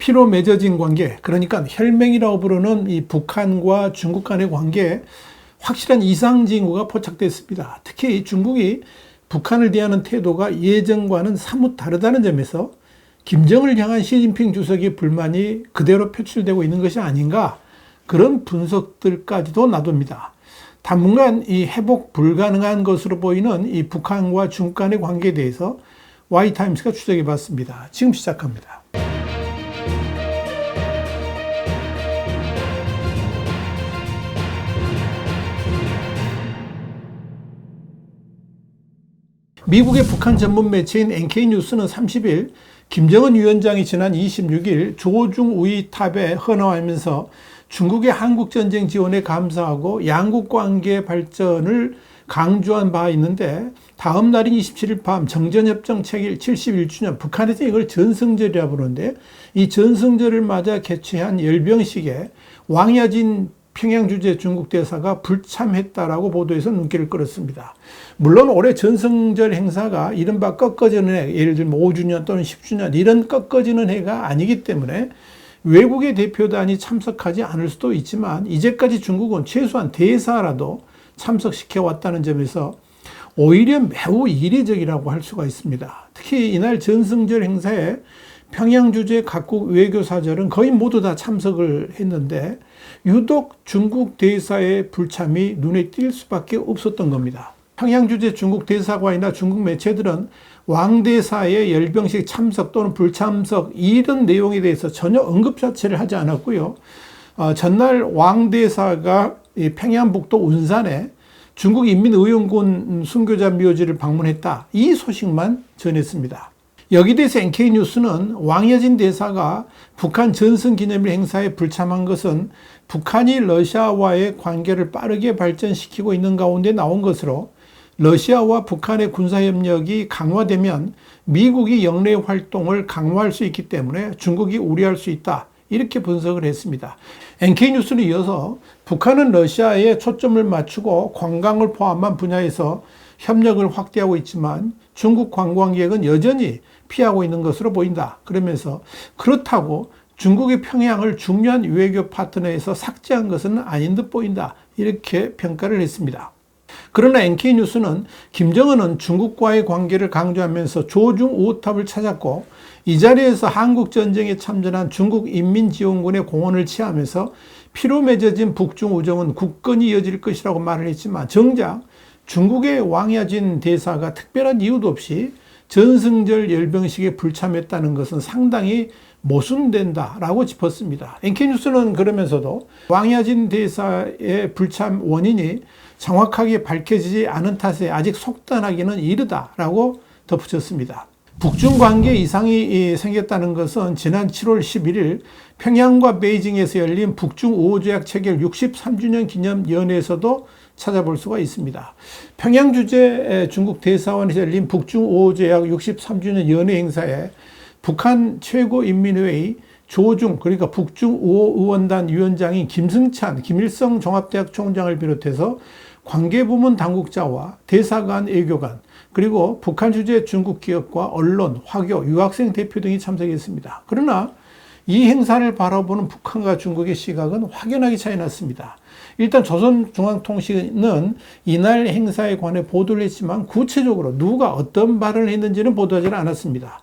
피로 맺어진 관계, 그러니까 혈맹이라고 부르는 이 북한과 중국 간의 관계에 확실한 이상 징후가 포착됐습니다. 특히 중국이 북한을 대하는 태도가 예전과는 사뭇 다르다는 점에서 김정을 향한 시진핑 주석의 불만이 그대로 표출되고 있는 것이 아닌가, 그런 분석들까지도 나뉩니다. 당분간 이 회복 불가능한 것으로 보이는 이 북한과 중국 간의 관계에 대해서 Y타임스가 추적해 봤습니다. 지금 시작합니다. 미국의 북한 전문 매체인 NK뉴스는 30일 김정은 위원장이 지난 26일 조중우이 탑에 헌화하면서 중국의 한국전쟁 지원에 감사하고 양국 관계 발전을 강조한 바 있는데, 다음 날인 27일 밤 정전협정 체결 71주년, 북한에서 이걸 전승절이라고 부르는데, 이 전승절을 맞아 개최한 열병식에 왕야진 평양주재 중국 대사가 불참했다라고 보도해서 눈길을 끌었습니다. 물론 올해 전승절 행사가 이른바 꺾어지는 해, 예를 들면 5주년 또는 10주년 이런 꺾어지는 해가 아니기 때문에 외국의 대표단이 참석하지 않을 수도 있지만, 이제까지 중국은 최소한 대사라도 참석시켜 왔다는 점에서 오히려 매우 이례적이라고 할 수가 있습니다. 특히 이날 전승절 행사에 평양주재 각국 외교사절은 거의 모두 다 참석을 했는데, 유독 중국 대사의 불참이 눈에 띌 수밖에 없었던 겁니다. 평양주재 중국 대사관이나 중국 매체들은 왕 대사의 열병식 참석 또는 불참석 이런 내용에 대해서 전혀 언급 자체를 하지 않았고요. 전날 왕 대사가 평양북도 운산에 중국 인민의용군 순교자 묘지를 방문했다, 이 소식만 전했습니다. 여기 대해서 NK뉴스는 왕여진 대사가 북한 전승기념일 행사에 불참한 것은 북한이 러시아와의 관계를 빠르게 발전시키고 있는 가운데 나온 것으로, 러시아와 북한의 군사협력이 강화되면 미국이 영내 활동을 강화할 수 있기 때문에 중국이 우려할 수 있다, 이렇게 분석을 했습니다. NK뉴스는 이어서 북한은 러시아에 초점을 맞추고 관광을 포함한 분야에서 협력을 확대하고 있지만 중국 관광객은 여전히 피하고 있는 것으로 보인다, 그러면서 그렇다고 중국이 평양을 중요한 외교 파트너에서 삭제한 것은 아닌 듯 보인다, 이렇게 평가를 했습니다. 그러나 NK뉴스는 김정은은 중국과의 관계를 강조하면서 조중우탑을 찾았고, 이 자리에서 한국전쟁에 참전한 중국인민지원군의 공헌을 취하면서 피로 맺어진 북중우정은 굳건히 이어질 것이라고 말을 했지만, 정작 중국의 왕야진 대사가 특별한 이유도 없이 전승절 열병식에 불참했다는 것은 상당히 모순된다라고 짚었습니다. NK뉴스는 그러면서도 왕야진 대사의 불참 원인이 정확하게 밝혀지지 않은 탓에 아직 속단하기는 이르다라고 덧붙였습니다. 북중 관계 이상이 생겼다는 것은 지난 7월 11일 평양과 베이징에서 열린 북중 우호조약 체결 63주년 기념 연회에서도 찾아볼 수가 있습니다. 평양 주재 중국 대사관에서 열린 북중 우호조약 63주년 연회 행사에 북한 최고인민회의 조중, 그러니까 북중 우호의원단 위원장인 김승찬, 김일성 종합대학 총장을 비롯해서 관계부문 당국자와 대사관, 외교관, 그리고 북한 주재 중국 기업과 언론, 화교, 유학생 대표 등이 참석했습니다. 그러나 이 행사를 바라보는 북한과 중국의 시각은 확연하게 차이 났습니다. 일단 조선중앙통신은 이날 행사에 관해 보도를 했지만 구체적으로 누가 어떤 발언을 했는지는 보도하지 않았습니다.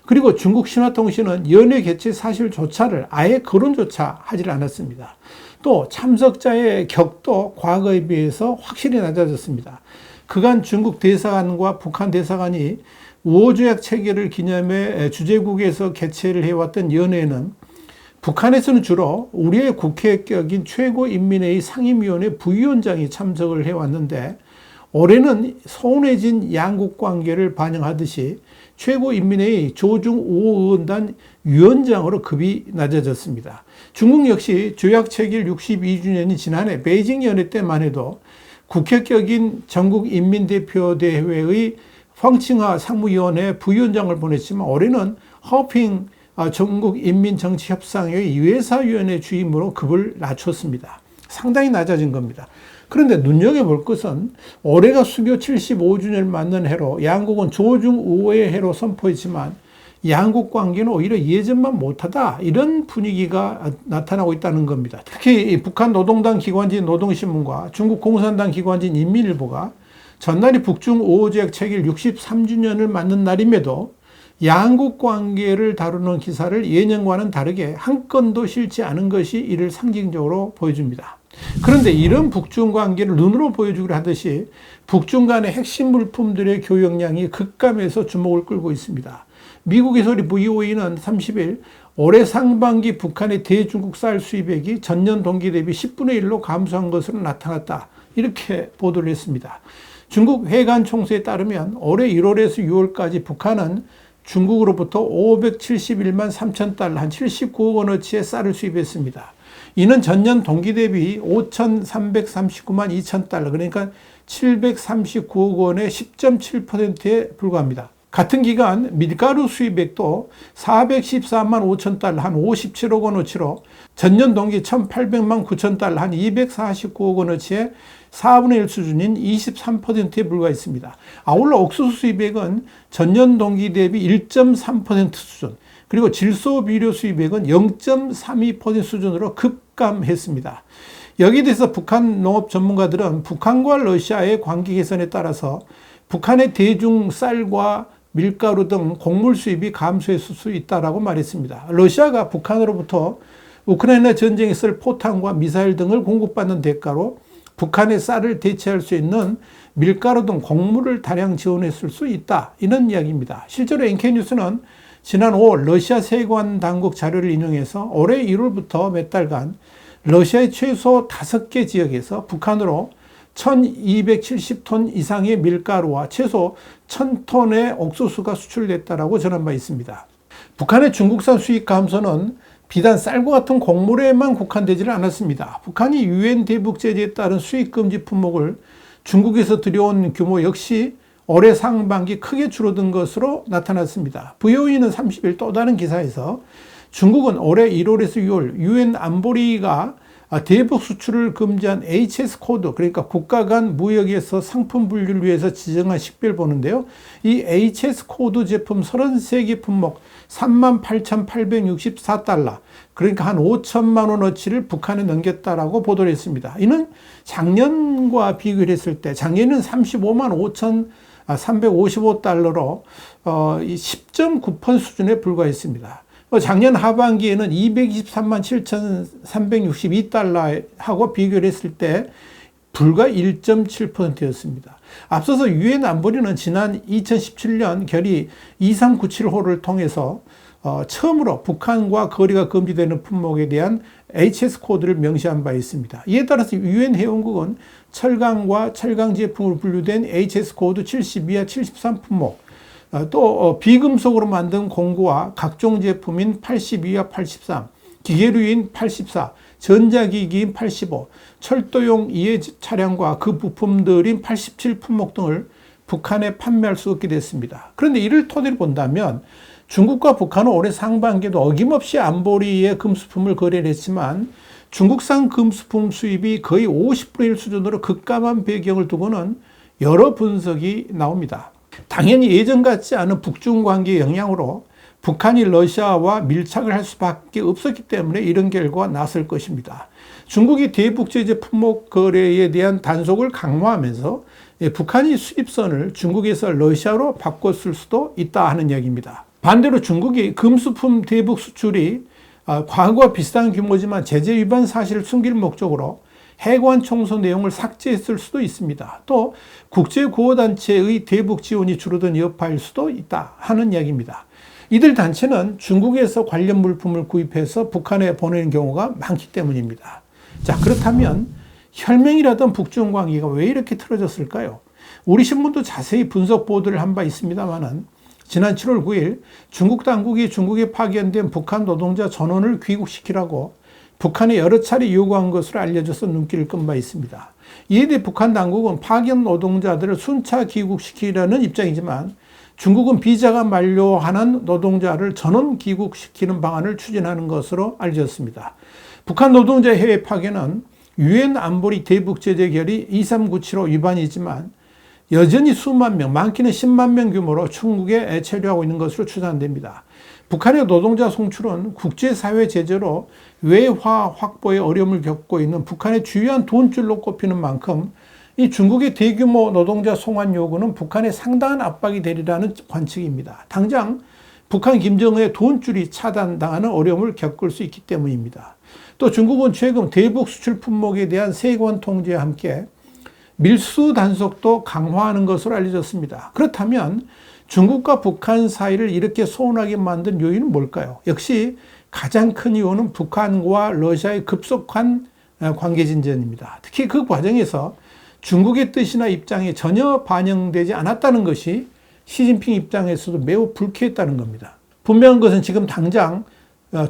그리고 중국 신화통신은 연회 개최 사실조차를 아예 거론조차 하지 않았습니다. 또 참석자의 격도 과거에 비해서 확실히 낮아졌습니다. 그간 중국 대사관과 북한 대사관이 우호조약 체결을 기념해 주재국에서 개최를 해왔던 연회에는 북한에서는 주로 우리의 국회격인 최고인민회의 상임위원회 부위원장이 참석을 해왔는데, 올해는 소원해진 양국 관계를 반영하듯이 최고인민회의 조중우호의원단 위원장으로 급이 낮아졌습니다. 중국 역시 조약 체결 62주년이 지난해 베이징 연회 때만 해도 국회격인 전국인민대표대회의 황칭하 상무위원회 부위원장을 보냈지만, 올해는 허핑 전국인민정치협상회 유해사위원회 주임으로 급을 낮췄습니다. 상당히 낮아진 겁니다. 그런데 눈여겨볼 것은 올해가 수교 75주년을 맞는 해로 양국은 조중우호의 해로 선포했지만 양국 관계는 오히려 예전만 못하다, 이런 분위기가 나타나고 있다는 겁니다. 특히 북한 노동당 기관지인 노동신문과 중국 공산당 기관지인 인민일보가 전날이 북중 5호 체결 63주년을 맞는 날임에도 양국 관계를 다루는 기사를 예년과는 다르게 한 건도 실지 않은 것이 이를 상징적으로 보여줍니다. 그런데 이런 북중 관계를 눈으로 보여주기로 하듯이 북중 간의 핵심 물품들의 교역량이 급감해서 주목을 끌고 있습니다. 미국의 소리 VOA는 30일 올해 상반기 북한의 대중국 쌀 수입액이 전년 동기 대비 10분의 1로 감소한 것으로 나타났다, 이렇게 보도를 했습니다. 중국 해관 총수에 따르면 올해 1월에서 6월까지 북한은 중국으로부터 571만 3천 달러, 한 79억 원어치의 쌀을 수입했습니다. 이는 전년 동기 대비 5,339만 2천 달러, 그러니까 739억 원의 10.7%에 불과합니다. 같은 기간 밀가루 수입액도 414만 5천 달러, 한 57억 원어치로 전년 동기 1,800만 9천 달러, 한 249억 원어치의 4분의 1 수준인 23%에 불과했습니다. 아울러 옥수수 수입액은 전년 동기 대비 1.3% 수준, 그리고 질소 비료 수입액은 0.32% 수준으로 급감했습니다. 여기에 대해서 북한 농업 전문가들은 북한과 러시아의 관계 개선에 따라서 북한의 대중 쌀과 밀가루 등 곡물 수입이 감소했을 수 있다고 말했습니다. 러시아가 북한으로부터 우크라이나 전쟁에 쓸 포탄과 미사일 등을 공급받는 대가로 북한의 쌀을 대체할 수 있는 밀가루 등 곡물을 다량 지원했을 수 있다, 이런 이야기입니다. 실제로 NK뉴스는 지난 5월 러시아 세관 당국 자료를 인용해서 올해 1월부터 몇 달간 러시아의 최소 5개 지역에서 북한으로 1270톤 이상의 밀가루와 최소 1000톤의 옥수수가 수출됐다고 전한 바 있습니다. 북한의 중국산 수입 감소는 비단 쌀과 같은 곡물에만 국한되지는 않았습니다. 북한이 유엔 대북 제재에 따른 수입 금지 품목을 중국에서 들여온 규모 역시 올해 상반기 크게 줄어든 것으로 나타났습니다. VOA는 30일 또 다른 기사에서 중국은 올해 1월에서 6월 유엔 안보리가 대북 수출을 금지한 HS 코드, 그러니까 국가 간 무역에서 상품 분류를 위해서 지정한 식별번호인데요. 이 HS 코드 제품 33개 품목 38,864달러, 그러니까 한 5천만 원어치를 북한에 넘겼다라고 보도를 했습니다. 이는 작년과 비교를 했을 때 작년에는 35만 5,355달러로 10.9% 수준에 불과했습니다. 작년 하반기에는 223만 7,362달러하고 비교를 했을 때 불과 1.7%였습니다. 앞서서 유엔 안보리는 지난 2017년 결의 2397호를 통해서 처음으로 북한과 거래가 금지되는 품목에 대한 HS 코드를 명시한 바 있습니다. 이에 따라서 유엔 회원국은 철강과 철강 제품으로 분류된 HS 코드 72와 73 품목, 또 비금속으로 만든 공구와 각종 제품인 82와 83, 기계류인 84, 전자기기인 85, 철도용 이해 차량과 그 부품들인 87 품목 등을 북한에 판매할 수 없게 됐습니다. 그런데 이를 토대로 본다면 중국과 북한은 올해 상반기에도 어김없이 안보리의 금수품을 거래를 했지만 중국산 금수품 수입이 거의 50분의 1 수준으로 급감한 배경을 두고는 여러 분석이 나옵니다. 당연히 예전 같지 않은 북중 관계의 영향으로 북한이 러시아와 밀착을 할 수밖에 없었기 때문에 이런 결과가 났을 것입니다. 중국이 대북 제재 품목 거래에 대한 단속을 강화하면서 북한이 수입선을 중국에서 러시아로 바꿨을 수도 있다 하는 이야기입니다. 반대로 중국이 금수품 대북 수출이 과거와 비슷한 규모지만 제재 위반 사실을 숨길 목적으로 해관 총수 내용을 삭제했을 수도 있습니다. 또 국제구호단체의 대북 지원이 줄어든 여파일 수도 있다 하는 이야기입니다. 이들 단체는 중국에서 관련 물품을 구입해서 북한에 보내는 경우가 많기 때문입니다. 자, 그렇다면 혈맹이라던 북중 관계가 왜 이렇게 틀어졌을까요? 우리 신문도 자세히 분석 보도를 한 바 있습니다만은 지난 7월 9일 중국 당국이 중국에 파견된 북한 노동자 전원을 귀국시키라고 북한에 여러 차례 요구한 것으로 알려져서 눈길을 끈 바 있습니다. 이에 대해 북한 당국은 파견 노동자들을 순차 귀국시키려는 입장이지만 중국은 비자가 만료하는 노동자를 전원 귀국시키는 방안을 추진하는 것으로 알려졌습니다. 북한 노동자 해외 파견은 유엔 안보리 대북 제재 결의 2397호 위반이지만 여전히 수만 명, 많게는 10만 명 규모로 중국에 체류하고 있는 것으로 추산됩니다. 북한의 노동자 송출은 국제사회 제재로 외화 확보에 어려움을 겪고 있는 북한의 주요한 돈줄로 꼽히는 만큼 이 중국의 대규모 노동자 송환 요구는 북한에 상당한 압박이 되리라는 관측입니다. 당장 북한 김정은의 돈줄이 차단당하는 어려움을 겪을 수 있기 때문입니다. 또 중국은 최근 대북 수출 품목에 대한 세관 통제와 함께 밀수 단속도 강화하는 것으로 알려졌습니다. 그렇다면 중국과 북한 사이를 이렇게 소원하게 만든 요인은 뭘까요? 역시 가장 큰 이유는 북한과 러시아의 급속한 관계 진전입니다. 특히 그 과정에서 중국의 뜻이나 입장이 전혀 반영되지 않았다는 것이 시진핑 입장에서도 매우 불쾌했다는 겁니다. 분명한 것은 지금 당장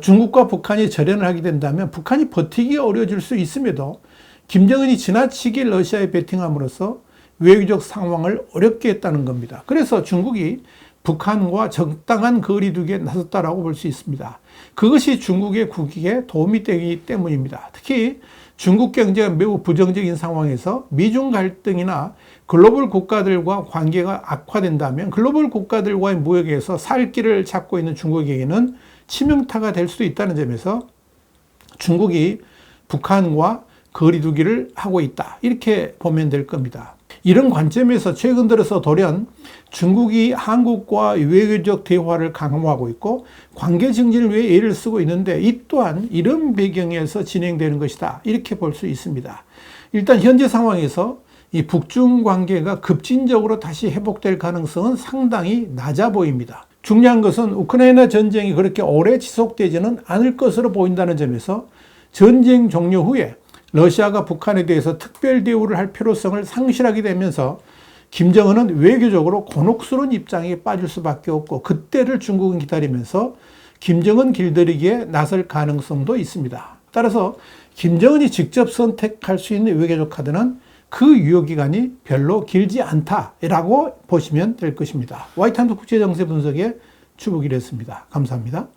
중국과 북한이 절연을 하게 된다면 북한이 버티기 어려워질 수 있음에도 김정은이 지나치게 러시아에 베팅함으로써 외교적 상황을 어렵게 했다는 겁니다. 그래서 중국이 북한과 적당한 거리두기에 나섰다라고 볼 수 있습니다. 그것이 중국의 국익에 도움이 되기 때문입니다. 특히 중국 경제가 매우 부정적인 상황에서 미중 갈등이나 글로벌 국가들과 관계가 악화된다면 글로벌 국가들과의 무역에서 살 길을 찾고 있는 중국에게는 치명타가 될 수도 있다는 점에서 중국이 북한과 거리두기를 하고 있다, 이렇게 보면 될 겁니다. 이런 관점에서 최근 들어서 돌연 중국이 한국과 외교적 대화를 강화하고 있고 관계 증진을 위해 애를 쓰고 있는데 이 또한 이런 배경에서 진행되는 것이다, 이렇게 볼 수 있습니다. 일단 현재 상황에서 이 북중 관계가 급진적으로 다시 회복될 가능성은 상당히 낮아 보입니다. 중요한 것은 우크라이나 전쟁이 그렇게 오래 지속되지는 않을 것으로 보인다는 점에서 전쟁 종료 후에 러시아가 북한에 대해서 특별 대우를 할 필요성을 상실하게 되면서 김정은은 외교적으로 곤혹스러운 입장에 빠질 수밖에 없고 그때를 중국은 기다리면서 김정은 길들이기에 나설 가능성도 있습니다. 따라서 김정은이 직접 선택할 수 있는 외교적 카드는 그 유효기간이 별로 길지 않다라고 보시면 될 것입니다. 와이탄도 국제정세 분석의 추복이랬습니다. 감사합니다.